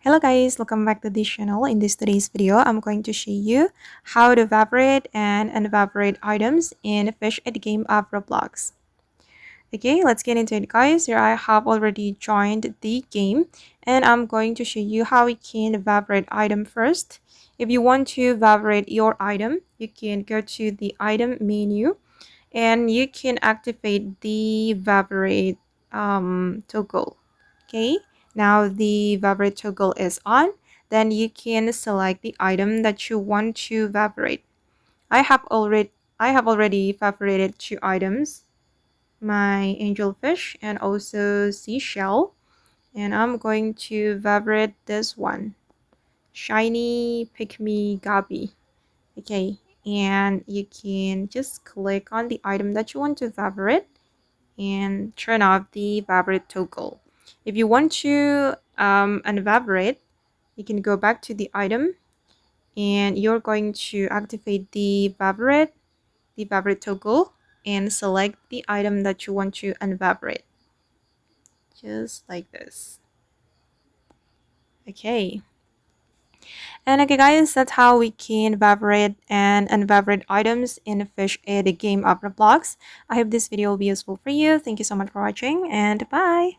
Hello guys, welcome back to this channel. In today's video, I'm going to show you how to evaporate and unevaporate items in Fish at the game of Roblox. Okay, let's get into it guys. Here I have already joined the game and I'm going to show you how we can evaporate item first. If you want to evaporate your item, you can go to the item menu and you can activate the evaporate toggle. Okay, now the evaporate toggle is on, then you can select the item that you want to evaporate. I have already evaporated two items, my angelfish and also seashell, and I'm going to evaporate this one, shiny pygmy gabby. Okay, and you can just click on the item that you want to evaporate and turn off the evaporate toggle. If you want to unevaporate, you can go back to the item and you're going to activate the evaporate toggle, and select the item that you want to unevaporate. Just like this. Okay. And okay guys, that's how we can evaporate and unevaporate items in a Fish at the game of Roblox. I hope this video will be useful for you. Thank you so much for watching and bye!